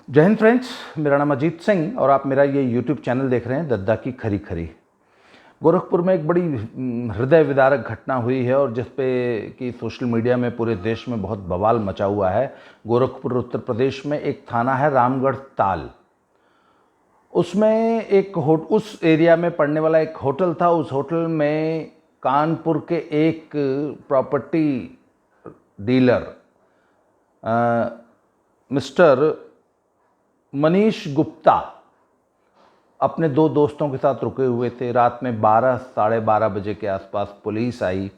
जय हिंद फ्रेंड्स, मेरा नाम अजीत सिंह और आप मेरा ये यूट्यूब चैनल देख रहे हैं दद्दा की खरी खरी। गोरखपुर में एक बड़ी हृदय विदारक घटना हुई है और जिस पे कि सोशल मीडिया में पूरे देश में बहुत बवाल मचा हुआ है। गोरखपुर उत्तर प्रदेश में एक थाना है रामगढ़ ताल, उसमें उस एरिया में पड़ने वाला एक होटल था। उस होटल में कानपुर के एक property dealer mister Manish Gupta अपने दो दोस्तों के साथ रुके हुए थे। रात में 12-12:30 बजे के आसपास पुलिस आई।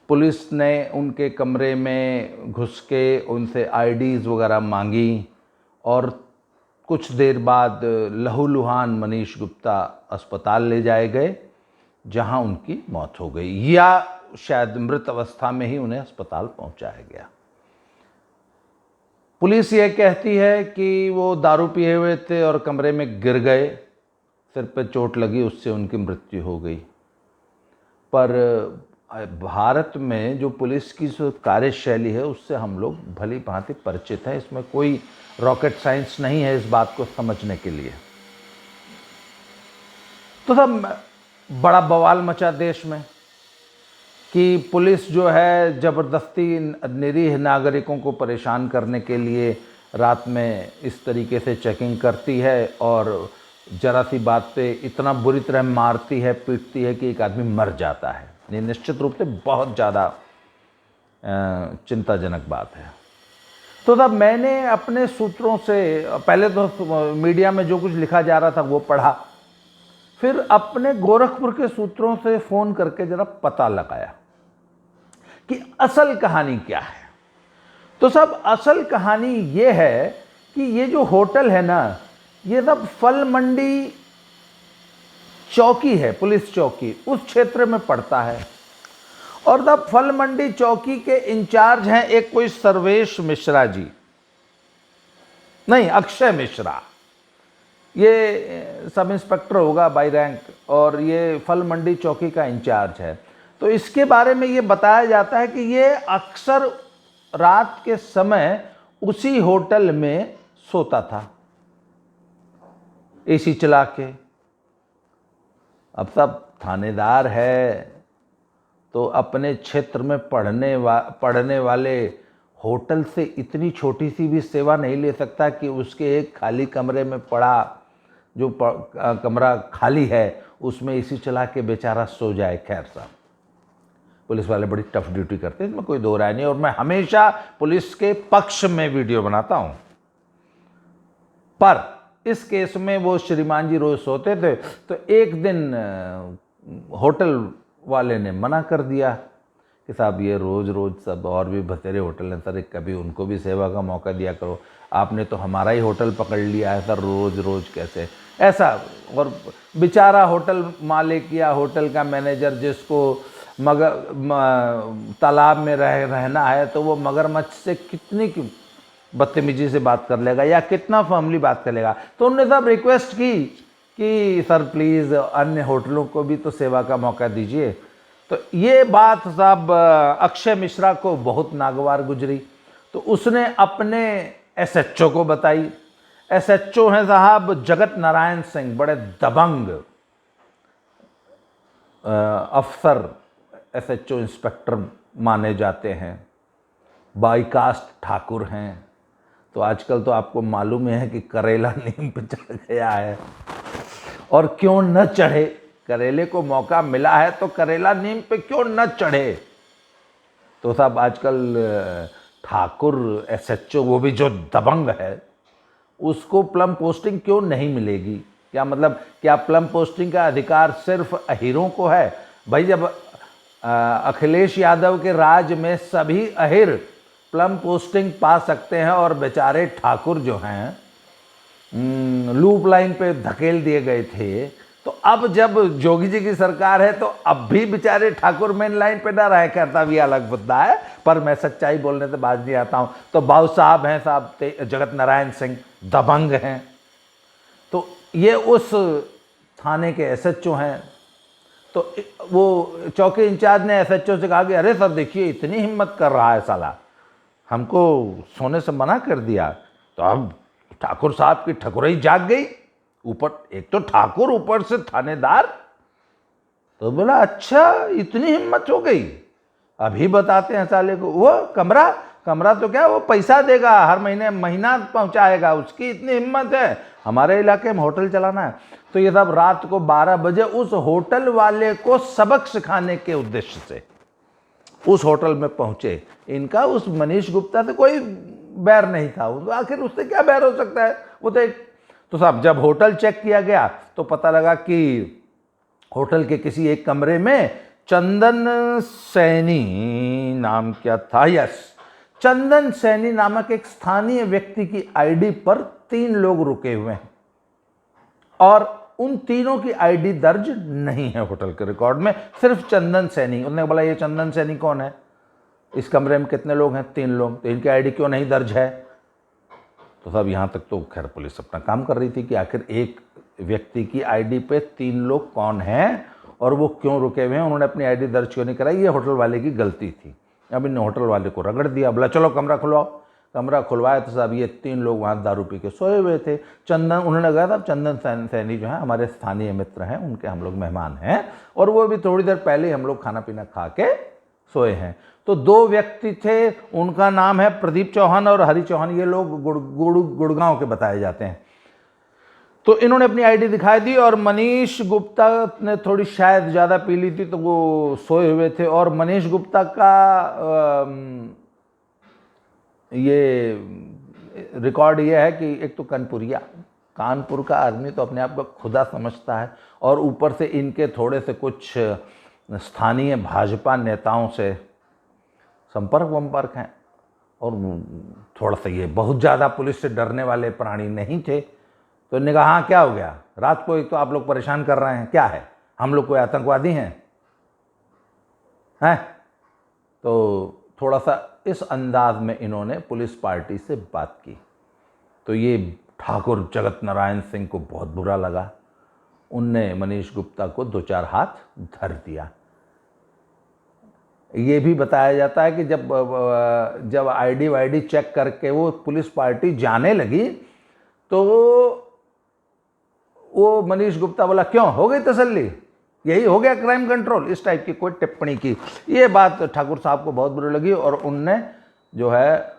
पुलिस ने उनके कमरे में घुस के उनसे आईडीज़ वगैरह मांगी और कुछ देर बाद लहूलुहान मनीष गुप्ता अस्पताल ले जाए गए, जहां उनकी मौत हो गई, या शायद मृत अवस्था में ही उन्हें अस्पताल पहुंचाया गया। पुलिस ये कहती है कि वो दारू पिए हुए थे और कमरे में गिर गए, सिर पे चोट लगी, उससे उनकी मृत्यु हो गई। पर भारत में जो पुलिस की जो कार्यशैली है उससे हम लोग भली भांति परिचित हैं। इसमें कोई रॉकेट साइंस नहीं है इस बात को समझने के लिए। तो सब बड़ा बवाल मचा देश में कि पुलिस जो है ज़बरदस्ती निरीह नागरिकों को परेशान करने के लिए रात में इस तरीके से चेकिंग करती है और ज़रा सी बात पे इतना बुरी तरह मारती है, पीटती है कि एक आदमी मर जाता है। ये निश्चित रूप से बहुत ज़्यादा चिंताजनक बात है। तो तब मैंने अपने सूत्रों से पहले तो मीडिया में जो कुछ लिखा जा रहा था वो पढ़ा, फिर अपने गोरखपुर के सूत्रों से फ़ोन करके ज़रा पता लगाया कि असल कहानी क्या है। तो सब असल कहानी ये है कि ये जो होटल है ना, ये सब फल मंडी चौकी है, पुलिस चौकी उस क्षेत्र में पड़ता है। और तब फल मंडी चौकी के इंचार्ज हैं एक कोई सर्वेश मिश्रा जी, नहीं अक्षय मिश्रा, ये सब इंस्पेक्टर होगा बाई रैंक और ये फल मंडी चौकी का इंचार्ज है। तो इसके बारे में ये बताया जाता है कि ये अक्सर रात के समय उसी होटल में सोता था एसी चला के। अब सब थानेदार है तो अपने क्षेत्र में पढ़ने वाले होटल से इतनी छोटी सी भी सेवा नहीं ले सकता कि उसके एक खाली कमरे में पड़ा, जो कमरा खाली है उसमें एसी चला के बेचारा सो जाए। खैर साहब, पुलिस वाले बड़ी टफ ड्यूटी करते हैं, इसमें कोई दो राय नहीं और मैं हमेशा पुलिस के पक्ष में वीडियो बनाता हूं। पर इस केस में वो श्रीमान जी रोज सोते थे, तो एक दिन होटल वाले ने मना कर दिया कि साहब ये रोज़ रोज़ सब और भी बतेरे होटल हैं सर, कभी उनको भी सेवा का मौका दिया करो। आपने तो हमारा ही होटल पकड़ लिया है सर, रोज़ रोज़ कैसे ऐसा। और बेचारा होटल मालिक या होटल का मैनेजर, जिसको तालाब में रहना है, तो वो मगरमच्छ से कितनी बदतमीजी से बात कर लेगा या कितना फॉर्मली बात कर लेगा। तो उन्होंने सब रिक्वेस्ट की कि सर प्लीज़ अन्य होटलों को भी तो सेवा का मौका दीजिए। तो ये बात साहब अक्षय मिश्रा को बहुत नागवार गुजरी, तो उसने अपने एसएचओ को बताई। एसएचओ हैं साहब जगत नारायण सिंह, बड़े दबंग अफसर, एसएचओ इंस्पेक्टर माने जाते हैं, बाईकास्ट ठाकुर हैं। तो आजकल तो आपको मालूम है कि करेला नीम पे चढ़ गया है, और क्यों न चढ़े, करेले को मौका मिला है तो करेला नीम पे क्यों न चढ़े। तो साहब आजकल ठाकुर एसएचओ, वो भी जो दबंग है, उसको प्लम पोस्टिंग क्यों नहीं मिलेगी? क्या मतलब, क्या प्लम पोस्टिंग का अधिकार सिर्फ अहीरों को है? भाई जब अखिलेश यादव के राज में सभी अहिर प्लम पोस्टिंग पा सकते हैं और बेचारे ठाकुर जो हैं लूप लाइन पे धकेल दिए गए थे, तो अब जब जोगी जी की सरकार है तो अब भी बेचारे ठाकुर मेन लाइन पे ना रहे, कहता भी अलग मुद्दा है, पर मैं सच्चाई बोलने से बाज नहीं आता हूँ। तो बाबू साहब हैं साहब जगत नारायण सिंह, दबंग हैं। तो ये उस थाने के एसएचओ हैं। तो वो चौकी इंचार्ज ने एसएचओ से कहा कि अरे सर देखिए, इतनी हिम्मत कर रहा है साला, हमको सोने से मना कर दिया, तो अब ठाकुर साहब की ठकुरई जाग गई। ऊपर एक तो ठाकुर, ऊपर से थानेदार। तो बोला अच्छा इतनी हिम्मत हो गई, अभी बताते हैं साले को। वो कमरा कमरा तो क्या, वो पैसा देगा, हर महीने महीना पहुंचाएगा, उसकी इतनी हिम्मत है, हमारे इलाके में होटल चलाना है। तो ये सब रात को 12 बजे उस होटल वाले को सबक सिखाने के उद्देश्य से उस होटल में पहुंचे। इनका उस मनीष गुप्ता से कोई बैर नहीं था, आखिर उससे क्या बैर हो सकता है, वो तो साहब जब होटल चेक किया गया तो पता लगा कि होटल के किसी एक कमरे में चंदन सैनी नाम क्या था, यस, चंदन सैनी नामक एक स्थानीय व्यक्ति की आईडी पर 3 लोग रुके हुए हैं और उन तीनों की आईडी दर्ज नहीं है होटल के रिकॉर्ड में, सिर्फ चंदन सैनी। उन्होंने बोला ये चंदन सैनी कौन है, इस कमरे में कितने लोग हैं, 3 लोग, तो इनकी आईडी क्यों नहीं दर्ज है। तो साहब यहाँ तक तो खैर पुलिस अपना काम कर रही थी कि आखिर एक व्यक्ति की आईडी पे 3 लोग कौन हैं और वो क्यों रुके हुए हैं, उन्होंने अपनी आईडी दर्ज क्यों नहीं कराई, ये होटल वाले की गलती थी। अब इन होटल वाले को रगड़ दिया, बोला चलो कमरा खुलवाओ। कमरा खुलवाया तो साहब ये 3 लोग वहाँ दारू पी के सोए हुए थे। चंदन, उन्होंने कहा था चंदन सैनी जो है हमारे स्थानीय मित्र हैं, उनके हम लोग मेहमान हैं और वो भी थोड़ी देर पहले हम लोग खाना पीना खा के सोए हैं। तो 2 व्यक्ति थे, उनका नाम है प्रदीप चौहान और हरि चौहान, ये लोग गुड़गांव के बताए जाते हैं। तो इन्होंने अपनी आईडी दिखाई दी और मनीष गुप्ता ने थोड़ी शायद ज़्यादा पी ली थी तो वो सोए हुए थे। और मनीष गुप्ता का ये रिकॉर्ड ये है कि एक तो कानपुरिया, कानपुर का आदमी तो अपने आप को खुदा समझता है और ऊपर से इनके थोड़े से कुछ स्थानीय भाजपा नेताओं से संपर्क हैं और थोड़ा सा ये बहुत ज़्यादा पुलिस से डरने वाले प्राणी नहीं थे। तो इन्होंने कहा हाँ क्या हो गया, रात को एक तो आप लोग परेशान कर रहे हैं, क्या है, हम लोग कोई आतंकवादी हैं? तो थोड़ा सा इस अंदाज में इन्होंने पुलिस पार्टी से बात की। तो ये ठाकुर जगत नारायण सिंह को बहुत बुरा लगा, उनने मनीष गुप्ता को 2-4 हाथ धर दिया। ये भी बताया जाता है कि जब आईडी वाईडी चेक करके वो पुलिस पार्टी जाने लगी तो वो मनीष गुप्ता बोला क्यों, हो गई तसल्ली, यही हो गया क्राइम कंट्रोल, इस टाइप की कोई टिप्पणी की। ये बात ठाकुर साहब को बहुत बुरी लगी और उनने जो है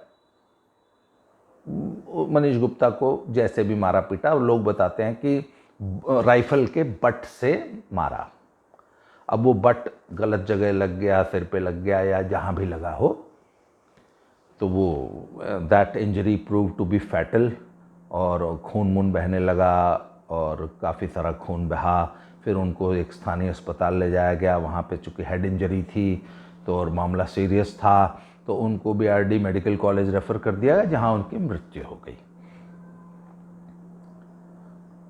मनीष गुप्ता को जैसे भी मारा पीटा, लोग बताते हैं कि राइफल के बट से मारा। अब वो बट गलत जगह लग गया, सिर पे लग गया या जहाँ भी लगा हो, तो वो that injury prove to be fatal और खून मून बहने लगा और काफ़ी सारा खून बहा। फिर उनको एक स्थानीय अस्पताल ले जाया गया, वहाँ पे चूँकि हेड इंजरी थी तो और मामला सीरियस था तो उनको बीआरडी मेडिकल कॉलेज रेफ़र कर दिया गया जहाँ उनकी मृत्यु हो गई।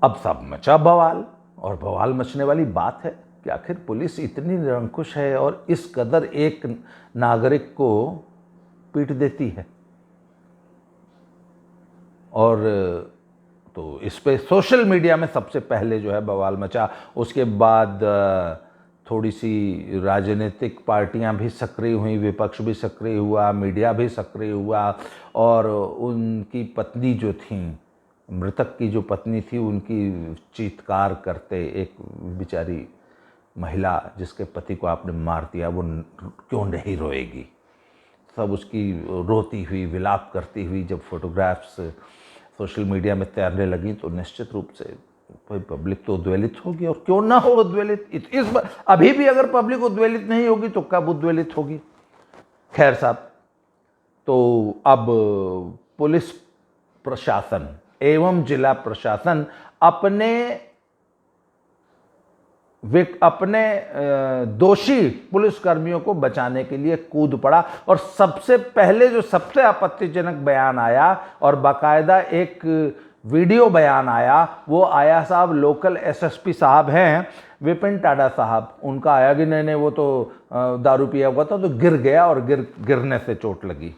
अब सब मचा बवाल, और बवाल मचने वाली बात है कि आखिर पुलिस इतनी निरंकुश है और इस कदर एक नागरिक को पीट देती है। और तो इस पे सोशल मीडिया में सबसे पहले जो है बवाल मचा। उसके बाद थोड़ी सी राजनीतिक पार्टियां भी सक्रिय हुई, विपक्ष भी सक्रिय हुआ, मीडिया भी सक्रिय हुआ और उनकी पत्नी जो थी, मृतक की जो पत्नी थी, उनकी चीत्कार करते, एक बेचारी महिला जिसके पति को आपने मार दिया वो क्यों नहीं रोएगी, सब उसकी रोती हुई, विलाप करती हुई जब फोटोग्राफ्स सोशल मीडिया में तैरने लगी तो निश्चित रूप से भाई पब्लिक तो उद्वेलित होगी, और क्यों ना हो उद्वेलित। इस अभी भी अगर पब्लिक उद्वेलित नहीं होगी तो कब उद्वेलित होगी। खैर साहब, तो अब पुलिस प्रशासन एवं जिला प्रशासन अपने दोषी पुलिसकर्मियों को बचाने के लिए कूद पड़ा। और सबसे पहले जो सबसे आपत्तिजनक बयान आया और बाकायदा एक वीडियो बयान आया, वो आया साहब लोकल एसएसपी साहब हैं विपिन टाडा साहब। उनका आया कि नहीं वो तो दारू पिया हुआ था तो गिर गया और गिरने से चोट लगी।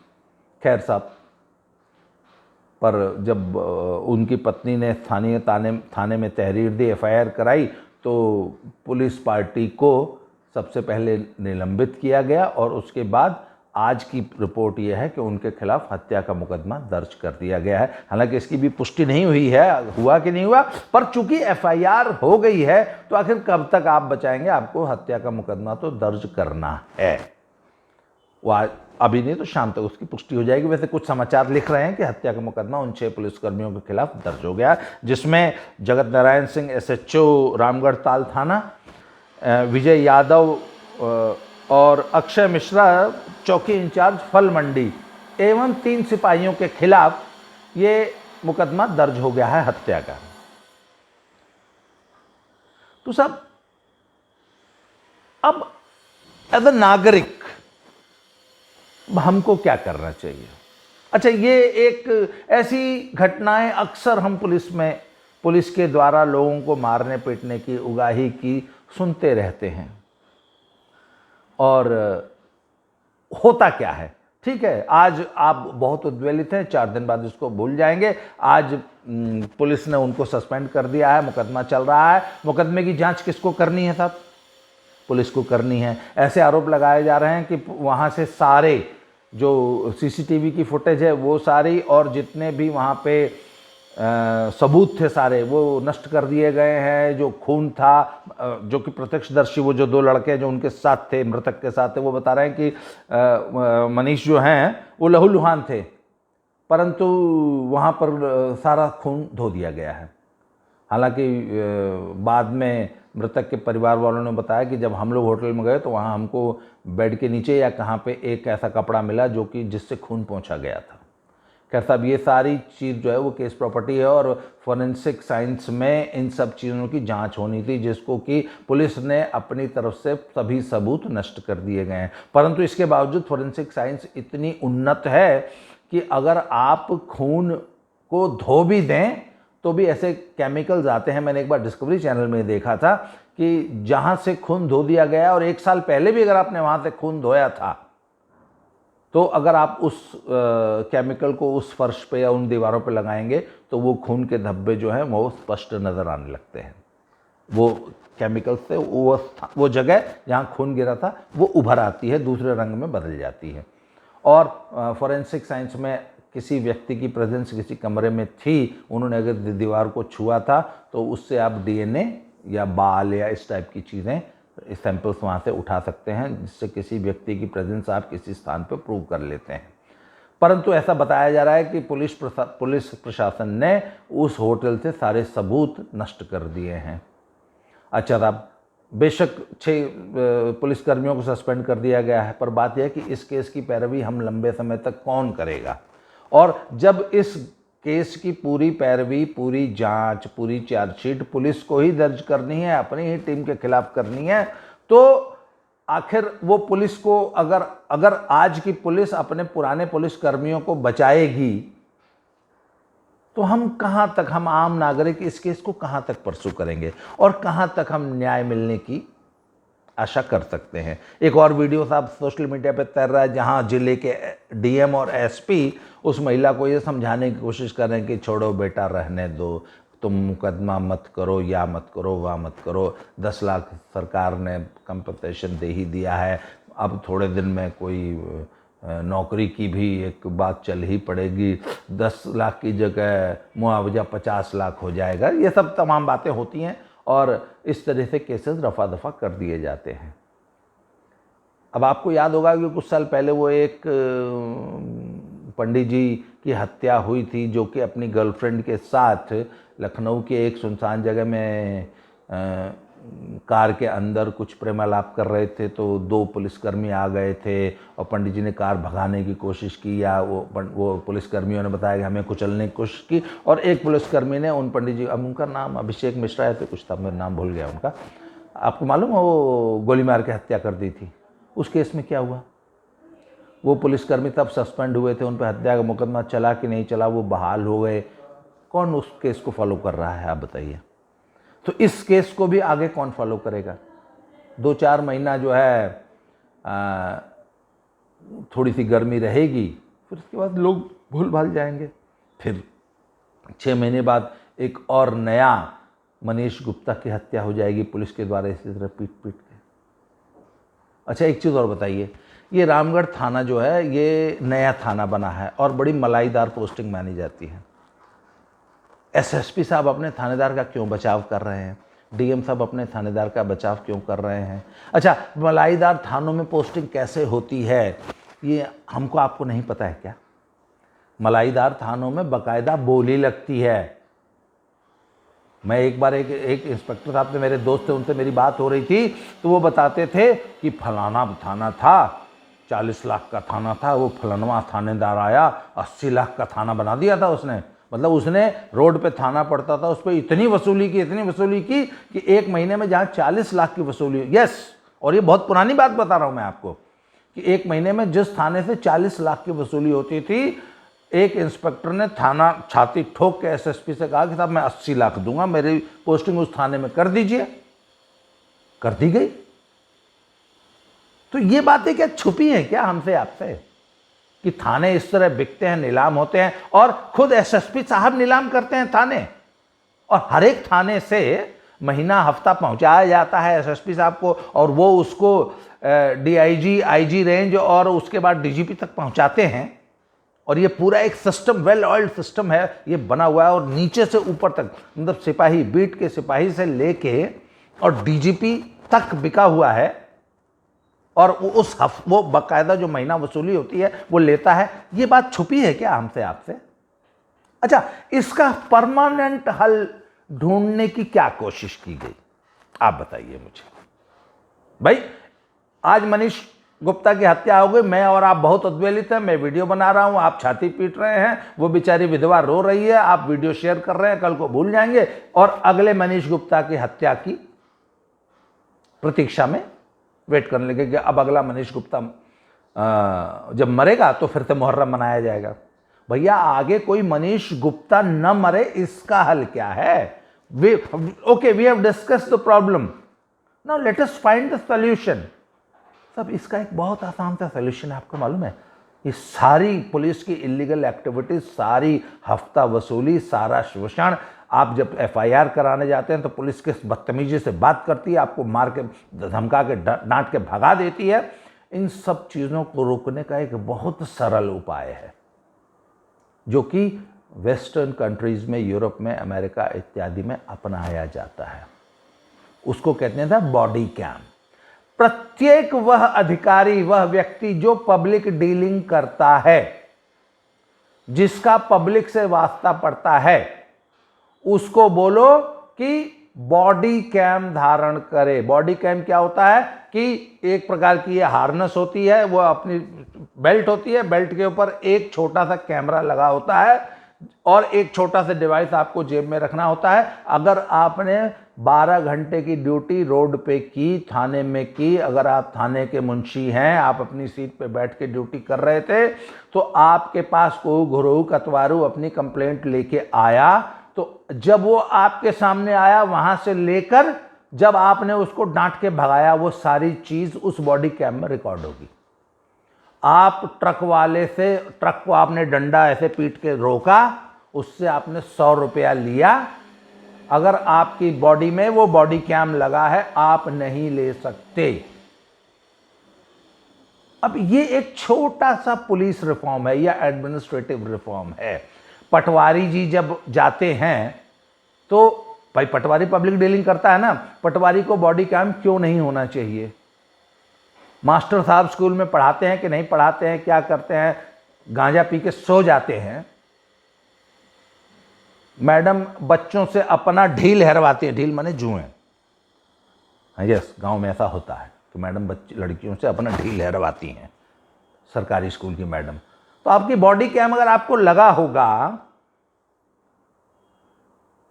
खैर साहब, पर जब उनकी पत्नी ने स्थानीय थाने में तहरीर दी, एफआईआर कराई, तो पुलिस पार्टी को सबसे पहले निलंबित किया गया और उसके बाद आज की रिपोर्ट ये है कि उनके खिलाफ हत्या का मुकदमा दर्ज कर दिया गया है। हालांकि इसकी भी पुष्टि नहीं हुई है, हुआ कि नहीं हुआ, पर चूंकि एफआईआर हो गई है तो आखिर कब तक आप बचाएंगे, आपको हत्या का मुकदमा तो दर्ज करना है। वो अभी नहीं तो शाम तक उसकी पुष्टि हो जाएगी। वैसे कुछ समाचार लिख रहे हैं कि हत्या का मुकदमा उन 6 पुलिसकर्मियों के खिलाफ दर्ज हो गया, जिसमें जगत नारायण सिंह एसएचओ रामगढ़ ताल थाना, विजय यादव और अक्षय मिश्रा चौकी इंचार्ज फल मंडी एवं 3 सिपाहियों के खिलाफ ये मुकदमा दर्ज हो गया है हत्या का। तो साहब अब एज अ नागरिक हमको क्या करना चाहिए? अच्छा, ये एक ऐसी घटनाएं अक्सर हम पुलिस के द्वारा लोगों को मारने पीटने की, उगाही की सुनते रहते हैं। और होता क्या है, ठीक है, आज आप बहुत उद्वेलित हैं, 4 दिन बाद इसको भूल जाएंगे। आज पुलिस ने उनको सस्पेंड कर दिया है, मुकदमा चल रहा है। मुकदमे की जांच किसको करनी है साहब? पुलिस को करनी है। ऐसे आरोप लगाए जा रहे हैं कि वहाँ से सारे जो सीसीटीवी की फुटेज है वो सारी, और जितने भी वहाँ पे सबूत थे सारे, वो नष्ट कर दिए गए हैं। जो खून था, जो कि प्रत्यक्षदर्शी वो जो 2 लड़के जो उनके साथ थे, मृतक के साथ थे, वो बता रहे हैं कि मनीष जो हैं वो लहूलुहान थे, परंतु वहाँ पर सारा खून धो दिया गया है। हालांकि बाद में मृतक के परिवार वालों ने बताया कि जब हम लोग होटल में गए तो वहाँ हमको बेड के नीचे या कहाँ पे एक ऐसा कपड़ा मिला जो कि जिससे खून पहुँचा गया था। खैर साहब, ये सारी चीज़ जो है वो केस प्रॉपर्टी है, और फॉरेंसिक साइंस में इन सब चीज़ों की जांच होनी थी, जिसको कि पुलिस ने अपनी तरफ से सभी सबूत नष्ट कर दिए गए हैं। परंतु इसके बावजूद फॉरेंसिक साइंस इतनी उन्नत है कि अगर आप खून को धो भी दें तो भी ऐसे केमिकल्स आते हैं। मैंने एक बार डिस्कवरी चैनल में देखा था कि जहाँ से खून धो दिया गया, और 1 साल पहले भी अगर आपने वहाँ से खून धोया था, तो अगर आप उस केमिकल को उस फर्श पे या उन दीवारों पे लगाएंगे तो वो खून के धब्बे जो हैं वो स्पष्ट नज़र आने लगते हैं। वो केमिकल से वो जगह जहाँ खून गिरा था वो उभर आती है, दूसरे रंग में बदल जाती है। और फॉरेंसिक साइंस में किसी व्यक्ति की प्रेजेंस किसी कमरे में थी, उन्होंने अगर दीवार को छुआ था तो उससे आप डीएनए या बाल या इस टाइप की चीज़ें, सैंपल्स वहाँ से उठा सकते हैं, जिससे किसी व्यक्ति की प्रेजेंस आप किसी स्थान पर प्रूव कर लेते हैं। परंतु ऐसा बताया जा रहा है कि पुलिस प्रशासन ने उस होटल से सारे सबूत नष्ट कर दिए हैं। अच्छा साहब, बेशक 6 पुलिसकर्मियों को सस्पेंड कर दिया गया है, पर बात यह है कि इस केस की पैरवी हम लंबे समय तक कौन करेगा? और जब इस केस की पूरी पैरवी, पूरी जांच, पूरी चार्जशीट पुलिस को ही दर्ज करनी है, अपनी ही टीम के खिलाफ करनी है, तो आखिर वो पुलिस को अगर आज की पुलिस अपने पुराने पुलिसकर्मियों को बचाएगी तो हम कहाँ तक, हम आम नागरिक इस केस को कहाँ तक परसू करेंगे और कहाँ तक हम न्याय मिलने की आशा कर सकते हैं? एक और वीडियो साहब सोशल मीडिया पे तैर रहा है, जहाँ जिले के डीएम और एसपी उस महिला को ये समझाने की कोशिश कर रहे हैं कि छोड़ो बेटा, रहने दो, तुम मुकदमा मत करो, या मत करो, वह मत करो, 10 लाख सरकार ने कंपनसेशन दे ही दिया है, अब थोड़े दिन में कोई नौकरी की भी एक बात चल ही पड़ेगी, 10 लाख की जगह मुआवजा 50 लाख हो जाएगा। ये सब तमाम बातें होती हैं और इस तरह से केसेस रफा दफा कर दिए जाते हैं। अब आपको याद होगा कि कुछ साल पहले वो एक पंडित जी की हत्या हुई थी, जो कि अपनी गर्लफ्रेंड के साथ लखनऊ के एक सुनसान जगह में कार के अंदर कुछ प्रेमालाप कर रहे थे, तो 2 पुलिसकर्मी आ गए थे और पंडित जी ने कार भगाने की कोशिश की, या वो पुलिसकर्मियों ने बताया कि हमें कुचलने की कोशिश की, और एक पुलिसकर्मी ने उन पंडित जी, अब उनका नाम अभिषेक मिश्रा है तो कुछ था, मैं नाम भूल गया उनका, आपको मालूम है, वो गोली मार के हत्या कर दी थी। उस केस में क्या हुआ? वो पुलिसकर्मी तब सस्पेंड हुए थे, उन पर हत्या का मुकदमा चला कि नहीं चला, वो बहाल हो गए। कौन उस केस को फॉलो कर रहा है, आप बताइए? तो इस केस को भी आगे कौन फॉलो करेगा? 2-4 महीना जो है थोड़ी सी गर्मी रहेगी, फिर उसके बाद लोग भूल भाल जाएंगे। फिर 6 महीने बाद एक और नया मनीष गुप्ता की हत्या हो जाएगी पुलिस के द्वारा, इसी तरह पीट पीट के। अच्छा, एक चीज़ और बताइए, ये रामगढ़ थाना जो है ये नया थाना बना है और बड़ी मलाईदार पोस्टिंग मानी जाती है। एसएसपी साहब अपने थानेदार का क्यों बचाव कर रहे हैं, डीएम साहब अपने थानेदार का बचाव क्यों कर रहे हैं? अच्छा, मलाईदार थानों में पोस्टिंग कैसे होती है ये हमको आपको नहीं पता है क्या? मलाईदार थानों में बाकायदा बोली लगती है। मैं एक बार एक इंस्पेक्टर साहब थे, मेरे दोस्त थे, उनसे मेरी बात हो रही थी तो वो बताते थे कि फलाना थाना था, 40 लाख का थाना था, वो फलानवा थानेदार आया 80 लाख का थाना बना दिया था उसने। मतलब उसने रोड पे थाना पड़ता था, उस पर इतनी वसूली की कि एक महीने में जहाँ 40 लाख की वसूली, यस, और ये बहुत पुरानी बात बता रहा हूँ मैं आपको, कि एक महीने में जिस थाने से 40 लाख की वसूली होती थी, एक इंस्पेक्टर ने थाना छाती ठोक के एसएसपी से कहा कि साहब मैं 80 लाख दूंगा, मेरी पोस्टिंग उस थाने में कर दीजिए। कर दी गई। तो ये बातें क्या छुपी हैं क्या हमसे आपसे कि थाने इस तरह बिकते हैं, नीलाम होते हैं, और खुद एसएसपी साहब नीलाम करते हैं थाने, और हर एक थाने से महीना हफ्ता पहुंचाया जाता है एसएसपी साहब को, और वो उसको डीआईजी, आईजी रेंज और उसके बाद डीजीपी तक पहुंचाते हैं। और ये पूरा एक सिस्टम, वेल ऑयल्ड सिस्टम है ये बना हुआ है, और नीचे से ऊपर तक, मतलब सिपाही, बीट के सिपाही से लेके और डीजीपी तक बिका हुआ है। और वो बाकायदा जो महीना वसूली होती है वो लेता है। ये बात छुपी है क्या हमसे आपसे? अच्छा, इसका परमानेंट हल ढूंढने की क्या कोशिश की गई, आप बताइए मुझे। भाई, आज मनीष गुप्ता की हत्या हो गई, मैं और आप बहुत उद्वेलित हैं, मैं वीडियो बना रहा हूं, आप छाती पीट रहे हैं, वो बेचारी विधवा रो रही है, आप वीडियो शेयर कर रहे हैं, कल को भूल जाएंगे और अगले मनीष गुप्ता की हत्या की प्रतीक्षा में वेट करने लगे कि अब अगला मनीष गुप्ता जब मरेगा तो फिर से मुहर्रम मनाया जाएगा। भैया, आगे कोई मनीष गुप्ता न मरे, इसका हल क्या है? We have discussed the problem, now let us find the solution. सब इसका एक बहुत आसान सा सॉल्यूशन है, आपको मालूम है? ये सारी पुलिस की इलीगल एक्टिविटीज, सारी हफ्ता वसूली, सारा शोषण, आप जब एफआईआर कराने जाते हैं तो पुलिस किस बदतमीजी से बात करती है, आपको मार के, धमका के, डांट के भगा देती है। इन सब चीज़ों को रोकने का एक बहुत सरल उपाय है जो कि वेस्टर्न कंट्रीज में, यूरोप में, अमेरिका इत्यादि में अपनाया जाता है। उसको कहते हैं बॉडी कैम। प्रत्येक वह अधिकारी, वह व्यक्ति जो पब्लिक डीलिंग करता है, जिसका पब्लिक से वास्ता पड़ता है, उसको बोलो कि बॉडी कैम धारण करे। बॉडी कैम क्या होता है कि एक प्रकार की ये हार्नेस होती है, वो अपनी बेल्ट होती है, बेल्ट के ऊपर एक छोटा सा कैमरा लगा होता है और एक छोटा सा डिवाइस आपको जेब में रखना होता है। अगर आपने 12 घंटे की ड्यूटी रोड पे की, थाने में की, अगर आप थाने के मुंशी हैं, आप अपनी सीट पे बैठ के ड्यूटी कर रहे थे, तो आपके पास कोई घुरोऊ कतवारू अपनी कंप्लेंट लेके आया, तो जब वो आपके सामने आया, वहां से लेकर जब आपने उसको डांट के भगाया, वो सारी चीज उस बॉडी कैम में रिकॉर्ड होगी। आप ट्रक वाले से, ट्रक को आपने डंडा ऐसे पीट के रोका, उससे आपने 100 रुपया लिया, अगर आपकी बॉडी में वो बॉडी कैम लगा है, आप नहीं ले सकते। अब ये एक छोटा सा पुलिस रिफॉर्म है या एडमिनिस्ट्रेटिव रिफॉर्म है। पटवारी जी जब जाते हैं तो भाई, पटवारी पब्लिक डीलिंग करता है ना, पटवारी को बॉडी कैम क्यों नहीं होना चाहिए? मास्टर साहब स्कूल में पढ़ाते हैं कि नहीं पढ़ाते हैं, क्या करते हैं, गांजा पी के सो जाते हैं। मैडम बच्चों से अपना ढील हरवाती है, ढील माने जुएं। यस, गांव में ऐसा होता है तो मैडम लड़कियों से अपना ढील हरवाती हैं, सरकारी स्कूल की मैडम। तो आपकी बॉडी कैम अगर आपको लगा होगा,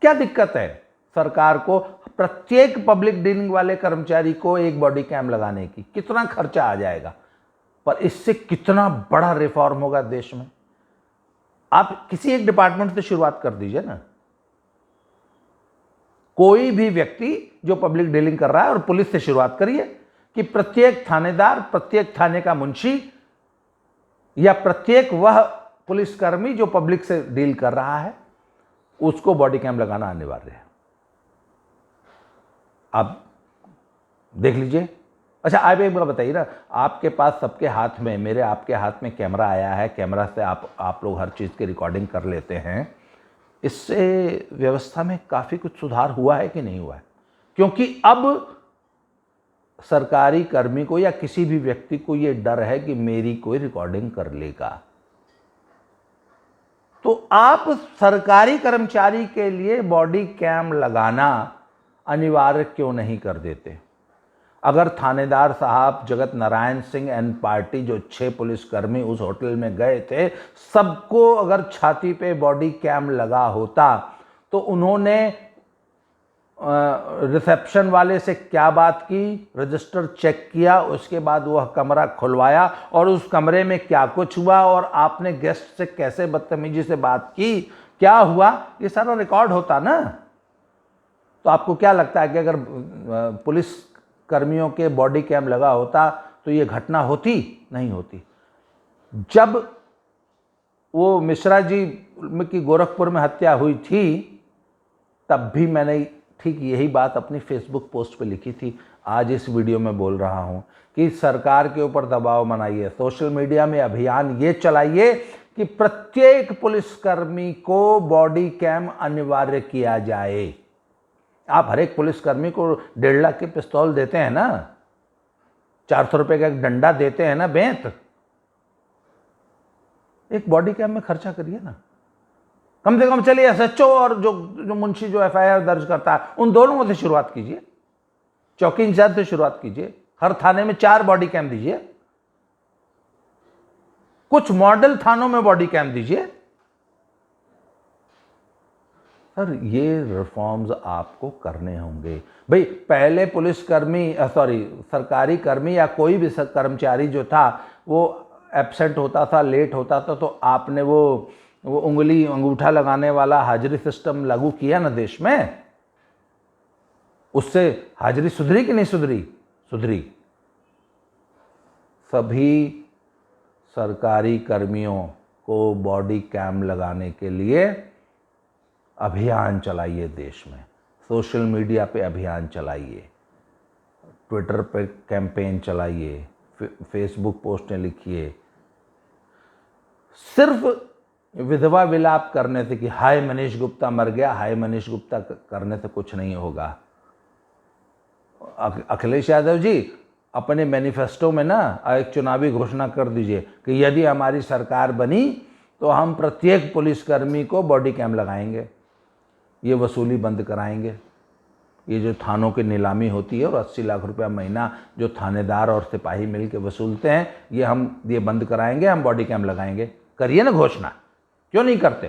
क्या दिक्कत है सरकार को प्रत्येक पब्लिक डीलिंग वाले कर्मचारी को एक बॉडी कैम लगाने की? कितना खर्चा आ जाएगा, पर इससे कितना बड़ा रिफॉर्म होगा देश में। आप किसी एक डिपार्टमेंट से शुरुआत कर दीजिए ना। कोई भी व्यक्ति जो पब्लिक डीलिंग कर रहा है, और पुलिस से शुरुआत करिए कि प्रत्येक थानेदार, प्रत्येक थाने का मुंशी या प्रत्येक वह पुलिसकर्मी जो पब्लिक से डील कर रहा है, उसको बॉडी कैम लगाना अनिवार्य है। आप देख लीजिए। अच्छा, आप एक बार बताइए ना, आपके पास सबके हाथ में, मेरे आपके हाथ में कैमरा आया है, कैमरा से आप लोग हर चीज़ की रिकॉर्डिंग कर लेते हैं। इससे व्यवस्था में काफ़ी कुछ सुधार हुआ है कि नहीं हुआ है? क्योंकि अब सरकारी कर्मी को या किसी भी व्यक्ति को ये डर है कि मेरी कोई रिकॉर्डिंग कर लेगा। तो आप सरकारी कर्मचारी के लिए बॉडी कैम लगाना अनिवार्य क्यों नहीं कर देते? अगर थानेदार साहब जगत नारायण सिंह एंड पार्टी, जो 6 पुलिसकर्मी उस होटल में गए थे, सबको अगर छाती पे बॉडी कैम लगा होता तो उन्होंने रिसेप्शन वाले से क्या बात की, रजिस्टर चेक किया, उसके बाद वह कमरा खुलवाया और उस कमरे में क्या कुछ हुआ और आपने गेस्ट से कैसे बदतमीजी से बात की, क्या हुआ, ये सारा रिकॉर्ड होता ना। तो आपको क्या लगता है कि अगर पुलिस कर्मियों के बॉडी कैम लगा होता तो ये घटना होती? नहीं होती। जब वो मिश्रा जी की गोरखपुर में हत्या हुई थी, तब भी मैंने ठीक यही बात अपनी फेसबुक पोस्ट पे लिखी थी। आज इस वीडियो में बोल रहा हूं कि सरकार के ऊपर दबाव बनाइए, सोशल मीडिया में अभियान ये चलाइए कि प्रत्येक पुलिसकर्मी को बॉडी कैम अनिवार्य किया जाए। आप हर एक पुलिसकर्मी को 1.5 लाख की पिस्तौल देते हैं ना, 400 रुपये का एक डंडा देते हैं ना बेंत, एक बॉडी कैम में खर्चा करिए ना। कम से कम चलिए एसएचओ और जो मुंशी जो एफआईआर दर्ज करता है, उन दोनों से शुरुआत कीजिए, चौकी इंचार्ज से शुरुआत कीजिए, हर थाने में 4 बॉडी कैम दीजिए, कुछ मॉडल थानों में बॉडी कैम दीजिए। सर, ये रिफॉर्म्स आपको करने होंगे भाई। पहले पुलिसकर्मी सरकारी कर्मी या कोई भी कर्मचारी जो था वो एब्सेंट होता था, लेट होता था, तो आपने वो उंगली अंगूठा लगाने वाला हाजिरी सिस्टम लागू किया ना देश में। उससे हाजिरी सुधरी कि नहीं सुधरी? सुधरी। सभी सरकारी कर्मियों को बॉडी कैम लगाने के लिए अभियान चलाइए देश में, सोशल मीडिया पे अभियान चलाइए, ट्विटर पे कैंपेन चलाइए, फेसबुक पोस्टें लिखिए। सिर्फ विधवा विलाप करने से कि हाय मनीष गुप्ता मर गया, हाय मनीष गुप्ता करने से कुछ नहीं होगा। अखिलेश यादव जी, अपने मैनिफेस्टो में ना एक चुनावी घोषणा कर दीजिए कि यदि हमारी सरकार बनी तो हम प्रत्येक पुलिसकर्मी को बॉडी कैम लगाएंगे, ये वसूली बंद कराएंगे। ये जो थानों की नीलामी होती है और 80 लाख रुपया महीना जो थानेदार और सिपाही मिल के वसूलते हैं, ये बंद कराएंगे, हम बॉडी कैम लगाएंगे। करिए ना घोषणा, क्यों नहीं करते?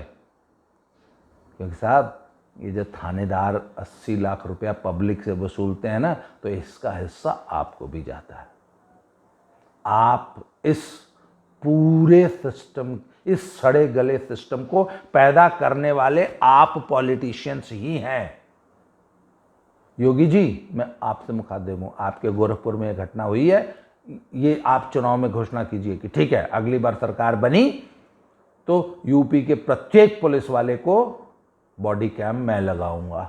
क्योंकि साहब, ये जो थानेदार 80 लाख रुपया पब्लिक से वसूलते हैं ना, तो इसका हिस्सा आपको भी जाता है। आप इस पूरे सिस्टम, इस सड़े गले सिस्टम को पैदा करने वाले आप पॉलिटिशियंस ही हैं। योगी जी, मैं आपसे मुखातिब हूं, आपके गोरखपुर में यह घटना हुई है, ये आप चुनाव में घोषणा कीजिए कि ठीक है, अगली बार सरकार बनी तो यूपी के प्रत्येक पुलिस वाले को बॉडी कैम मैं लगाऊंगा।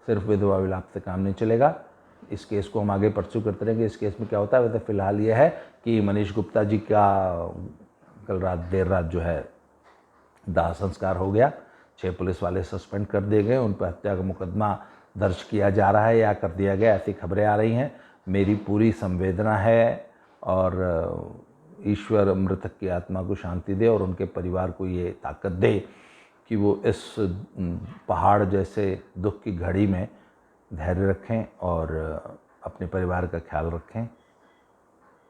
सिर्फ विधवा विलाप से काम नहीं चलेगा। इस केस को हम आगे परस्यू करते रहेंगे। इस केस में क्या होता है, वैसे फिलहाल ये है कि मनीष गुप्ता जी का कल रात देर रात जो है दाह संस्कार हो गया। 6 पुलिस वाले सस्पेंड कर दिए गए, उन पर हत्या का मुकदमा दर्ज किया जा रहा है या कर दिया गया, ऐसी खबरें आ रही हैं। मेरी पूरी संवेदना है और ईश्वर मृतक की आत्मा को शांति दे और उनके परिवार को ये ताकत दे कि वो इस पहाड़ जैसे दुख की घड़ी में धैर्य रखें और अपने परिवार का ख्याल रखें।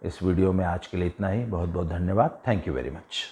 इस वीडियो में आज के लिए इतना ही। बहुत बहुत धन्यवाद। Thank you very much.